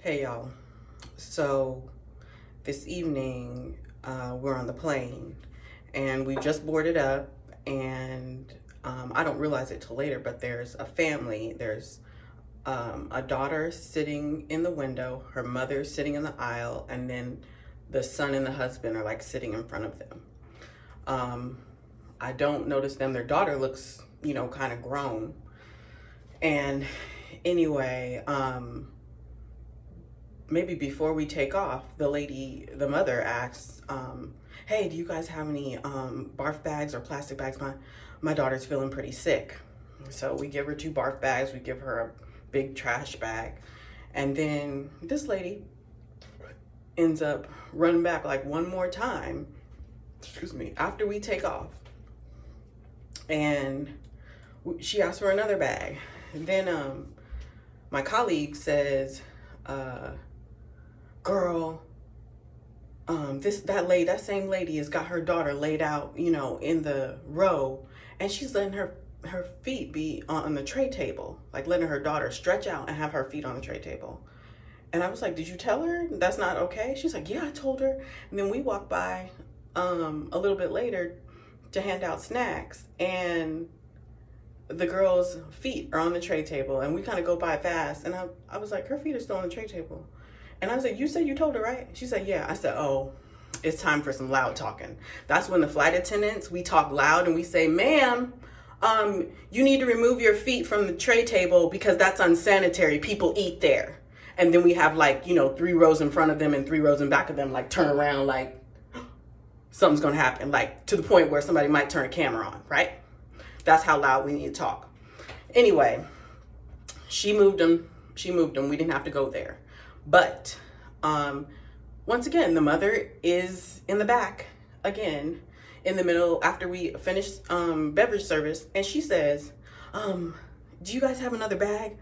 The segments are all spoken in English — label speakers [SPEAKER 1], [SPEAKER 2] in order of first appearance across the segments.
[SPEAKER 1] Hey y'all. So this evening we're on the plane and we just boarded up and I don't realize it till later, but there's a family. There's a daughter sitting in the window, her mother sitting in the aisle, and then the son and the husband are like sitting in front of them. I don't notice them. Their daughter looks, kind of grown. And anyway, maybe before we take off, the mother asks, hey, do you guys have any barf bags or plastic bags? My daughter's feeling pretty sick. So we give her 2 barf bags, we give her a big trash bag. And then this lady ends up running back like one more time, after we take off. And she asks for another bag. And then my colleague says, girl, that same lady has got her daughter laid out, in the row, and she's letting her feet be on the tray table, like letting her daughter stretch out and have her feet on the tray table. And I was like, did you tell her that's not okay? She's like, yeah, I told her. And then we walked by a little bit later to hand out snacks, and the girl's feet are on the tray table, and we kind of go by fast, and I was like, her feet are still on the tray table. And I was like, you said you told her, right? She said, yeah. I said, oh, it's time for some loud talking. That's when the flight attendants, we talk loud and we say, ma'am, you need to remove your feet from the tray table because that's unsanitary. People eat there. And then we have 3 rows in front of them and 3 rows in back of them, turn around like something's going to happen, to the point where somebody might turn a camera on, right? That's how loud we need to talk. Anyway, she moved them. We didn't have to go there. But once again, the mother is in the back again, in the middle after we finished beverage service, and she says, do you guys have another bag?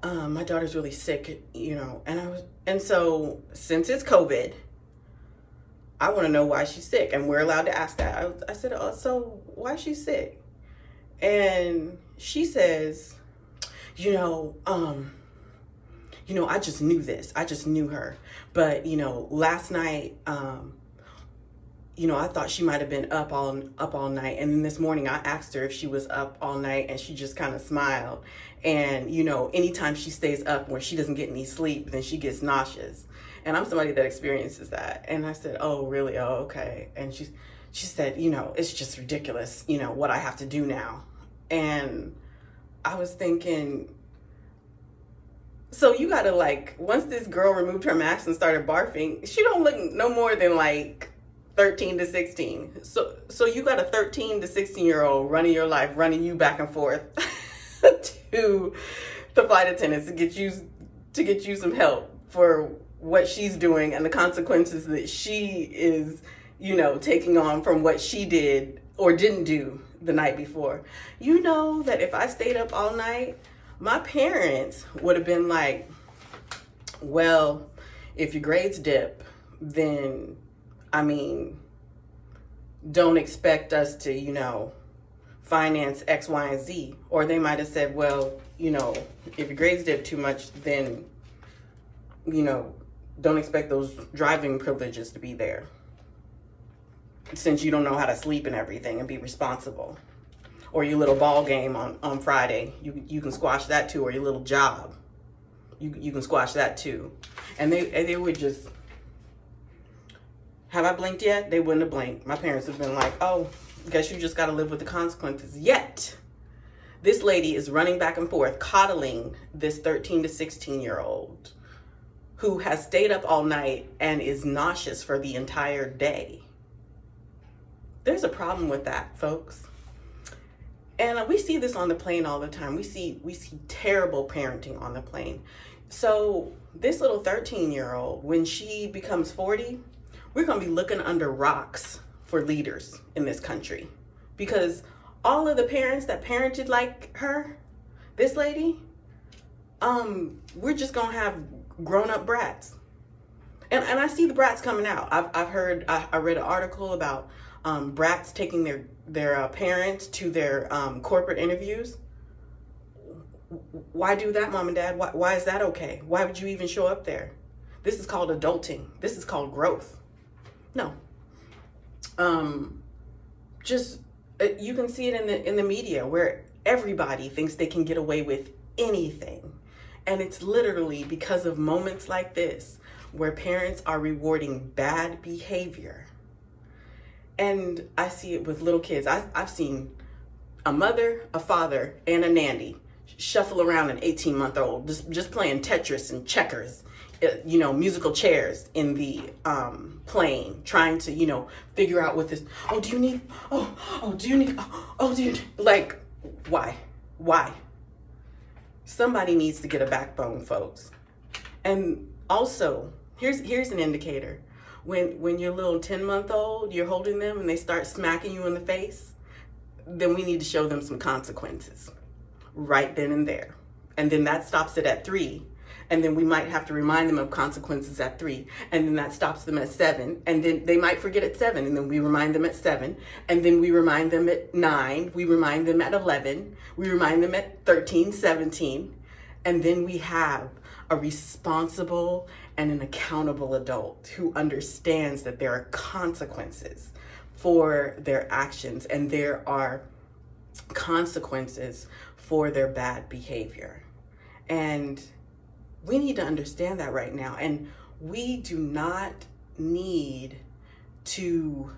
[SPEAKER 1] My daughter's really sick, and so since it's COVID, I want to know why she's sick, and we're allowed to ask that. I said, oh, so why is she sick? And she says, I just knew this. I just knew her. But, last night, I thought she might have been up all night. And then this morning I asked her if she was up all night, and she just kind of smiled. And, anytime she stays up when she doesn't get any sleep, then she gets nauseous. And I'm somebody that experiences that. And I said, oh, really? Oh, okay. And she said, it's just ridiculous, what I have to do now. And I was thinking, so you gotta once this girl removed her mask and started barfing, she don't look no more than 13 to 16. So you got a 13 to 16-year-old running your life, running you back and forth to the flight attendants to get you some help for what she's doing and the consequences that she is, taking on from what she did or didn't do the night before. You know that if I stayed up all night, my parents would have been like, well, if your grades dip, then, don't expect us to, finance X, Y, and Z. Or they might have said, well, if your grades dip too much, then, don't expect those driving privileges to be there, since you don't know how to sleep and everything and be responsible. Or your little ball game on Friday, you can squash that too. Or your little job, you can squash that too. And they would just, have I blinked yet? They wouldn't have blinked. My parents have been like, oh, guess you just got to live with the consequences. Yet, this lady is running back and forth, coddling this 13 to 16-year-old who has stayed up all night and is nauseous for the entire day. There's a problem with that, folks. And we see this on the plane all the time. We see terrible parenting on the plane. So this little 13-year-old, when she becomes 40, we're going to be looking under rocks for leaders in this country. Because all of the parents that parented like her, this lady, we're just going to have grown-up brats. And I see the brats coming out. I read an article about brats taking their parents to their corporate interviews. Why do that, mom and dad? Why is that okay? Why would you even show up there? This is called adulting. This is called growth. No. Just you can see it in the media where everybody thinks they can get away with anything. And it's literally because of moments like this where parents are rewarding bad behavior. And I see it with little kids. I've seen a mother, a father, and a nanny shuffle around an 18-month-old, just playing Tetris and checkers, musical chairs in the plane, trying to, figure out what this, do you need, like, why? Somebody needs to get a backbone, folks. And also, here's an indicator. When your little 10-month-old, you're holding them and they start smacking you in the face, then we need to show them some consequences right then and there. And then that stops it at 3. And then we might have to remind them of consequences at 3. And then that stops them at 7. And then they might forget at 7. And then we remind them at 7. And then we remind them at 9. We remind them at 11. We remind them at 13, 17. And then we have a responsible and an accountable adult who understands that there are consequences for their actions and there are consequences for their bad behavior. And we need to understand that right now. And we do not need to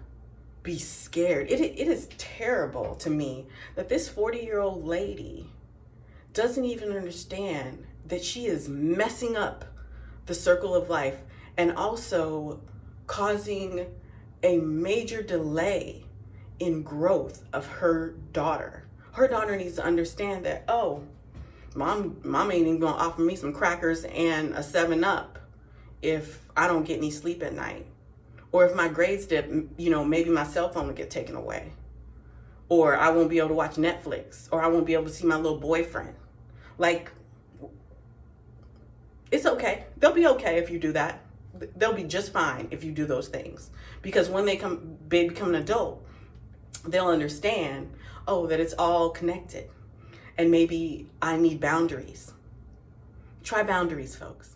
[SPEAKER 1] be scared. It is terrible to me that this 40-year-old lady doesn't even understand that she is messing up the circle of life and also causing a major delay in growth of her daughter. Her daughter needs to understand that, mom ain't even gonna offer me some crackers and a 7-Up if I don't get any sleep at night. Or if my grades dip, maybe my cell phone will get taken away. Or I won't be able to watch Netflix. Or I won't be able to see my little boyfriend. Like, it's okay. They'll be okay if you do that. They'll be just fine if you do those things. Because when they become an adult, they'll understand, that it's all connected. And maybe I need boundaries. Try boundaries, folks.